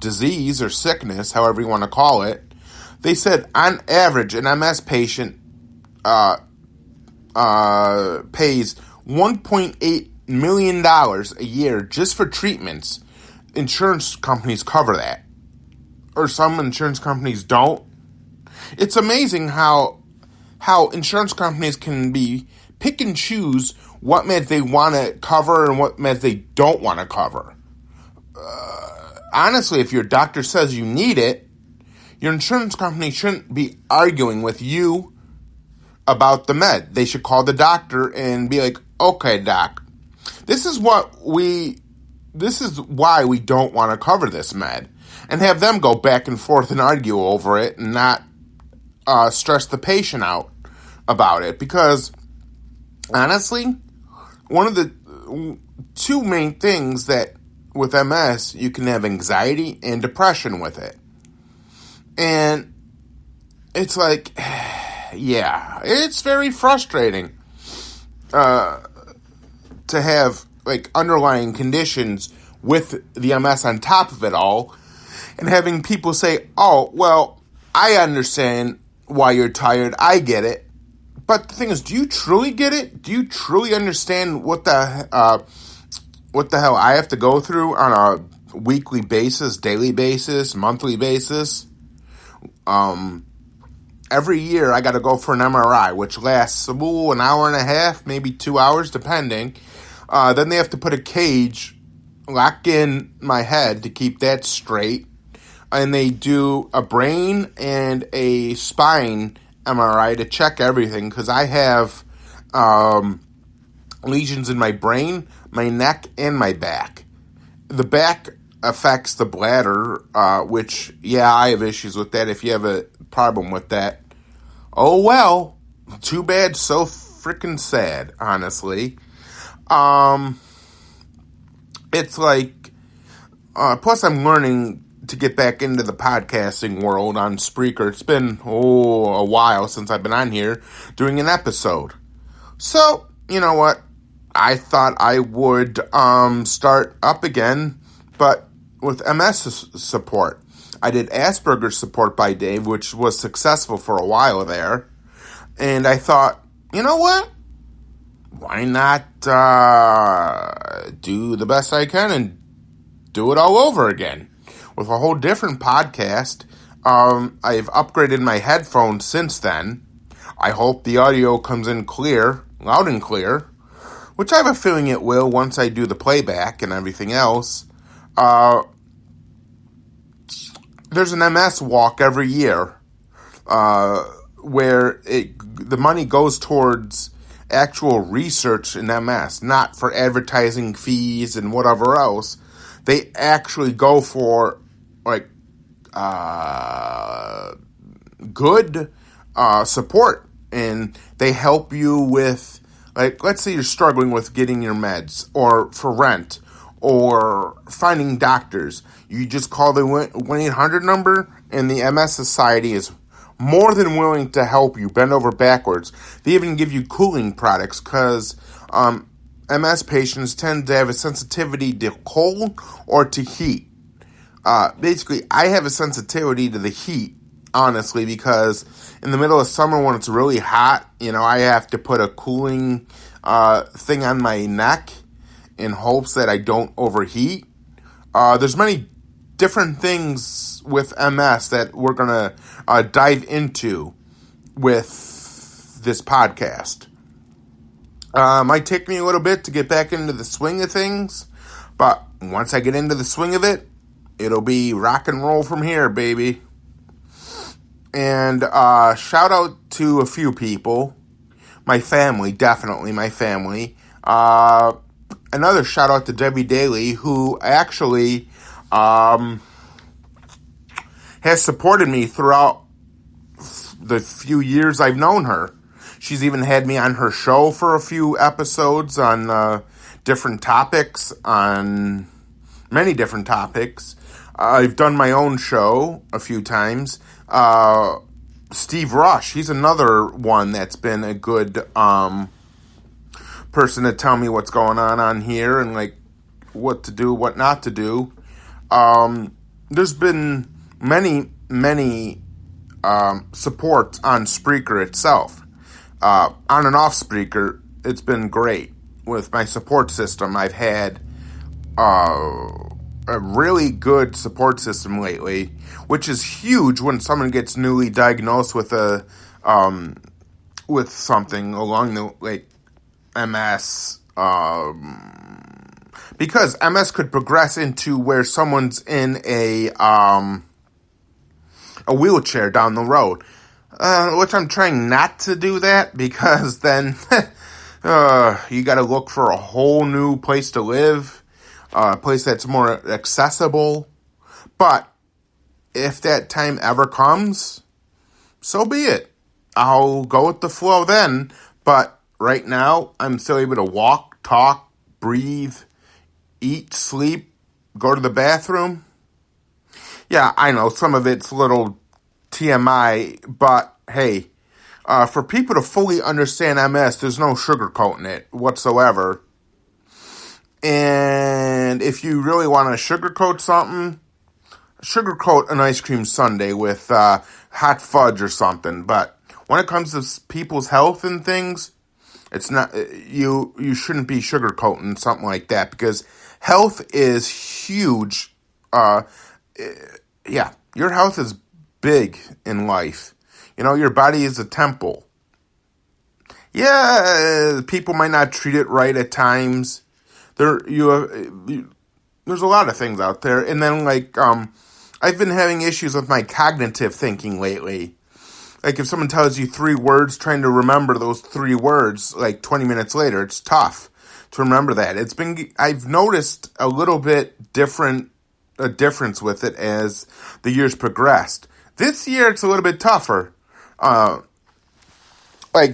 disease or sickness, however you want to call it. They said on average, an MS patient pays $1.8 million a year just for treatments. Insurance companies cover that, or some insurance companies don't. It's amazing how insurance companies can pick and choose what meds they want to cover and what meds they don't want to cover. Honestly, if your doctor says you need it, your insurance company shouldn't be arguing with you about the med. They should call the doctor and be like, okay, doc, this is why we don't want to cover this med. And have them go back and forth and argue over it and not stress the patient out about it. Because, honestly, one of the two main things that with MS, you can have anxiety and depression with it. And it's like, yeah, it's very frustrating to have like underlying conditions with the MS on top of it all, and having people say, oh, well, I understand why you're tired, I get it. But the thing is, do you truly get it? Do you truly understand what the hell I have to go through on a weekly basis, daily basis, monthly basis? Every year I got to go for an MRI, which lasts an hour and a half, maybe 2 hours, depending. Then they have to put a cage, lock in my head to keep that straight. And they do a brain and a spine MRI to check everything, because I have lesions in my brain, my neck, and my back. The back affects the bladder, which, yeah, I have issues with that. If you have a problem with that, oh well, too bad, so freaking sad, honestly. It's like, plus I'm learning to get back into the podcasting world on Spreaker. It's been, a while since I've been on here doing an episode. So, you know what? I thought I would start up again, but with MS support. I did Asperger's support by Dave, which was successful for a while there. And I thought, you know what? Why not do the best I can and do it all over again with a whole different podcast? I've upgraded my headphones since then. I hope the audio comes in clear, loud and clear, which I have a feeling it will once I do the playback and everything else. There's an MS walk every year where the money goes towards actual research in MS, not for advertising fees and whatever else. They actually go for good support, and they help you with, like, let's say you're struggling with getting your meds or for rent or finding doctors. You just call the 1-800 number, and the MS Society is more than willing to help you bend over backwards. They even give you cooling products, because MS patients tend to have a sensitivity to cold or to heat. Basically, I have a sensitivity to the heat, honestly, because in the middle of summer when it's really hot, I have to put a cooling thing on my neck in hopes that I don't overheat. There's many different things with MS that we're going to dive into with this podcast. Might take me a little bit to get back into the swing of things, but once I get into the swing of it, it'll be rock and roll from here, baby. And shout out to a few people. My family, definitely my family. Another shout out to Debbie Daly, who actually has supported me throughout the few years I've known her. She's even had me on her show for a few episodes on different topics, on many different topics. I've done my own show a few times. Steve Rush, he's another one that's been a good person to tell me what's going on here and like what to do, what not to do. there's been many support on Spreaker itself. On and off Spreaker, it's been great. With my support system, I've had a really good support system lately, which is huge when someone gets newly diagnosed with with something along the MS. Because MS could progress into where someone's in a wheelchair down the road, which I'm trying not to do that, because then you got to look for a whole new place to live, a place that's more accessible. But if that time ever comes, so be it. I'll go with the flow then. But right now, I'm still able to walk, talk, breathe, eat, sleep, go to the bathroom. Yeah, I know some of it's a little TMI, but hey, for people to fully understand MS, there's no sugarcoating it whatsoever. And if you really want to sugarcoat something, sugarcoat an ice cream sundae with hot fudge or something. But when it comes to people's health and things, it's not, you shouldn't be sugarcoating something like that, because health is huge. Yeah, your health is big in life. You know, your body is a temple. Yeah, people might not treat it right at times. There's a lot of things out there. And then, I've been having issues with my cognitive thinking lately. Like, if someone tells you 3 words, trying to remember those 3 words, 20 minutes later, it's tough to remember that. I've noticed a little bit a difference with it as the years progressed. This year, it's a little bit tougher.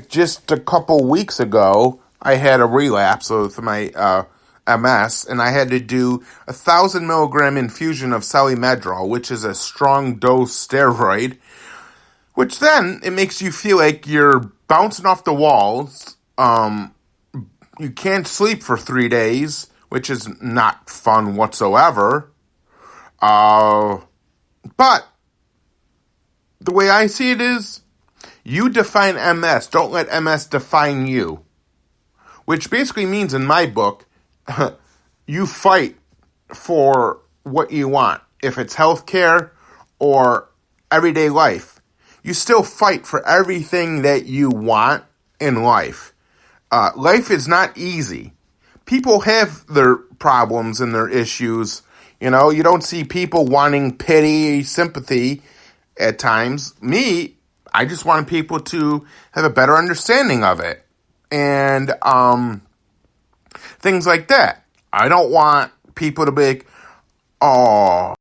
Just a couple weeks ago, I had a relapse with my MS, and I had to do 1,000 milligram infusion of Salimedrol, which is a strong dose steroid, which then it makes you feel like you're bouncing off the walls. You can't sleep for 3 days, which is not fun whatsoever. But the way I see it is, you define MS. Don't let MS define you. Which basically means, in my book, you fight for what you want. If it's healthcare or everyday life, you still fight for everything that you want in life. Life is not easy. People have their problems and their issues. You know, you don't see people wanting pity, sympathy at times. Me, I just want people to have a better understanding of it. And things like that. I don't want people to be like, oh,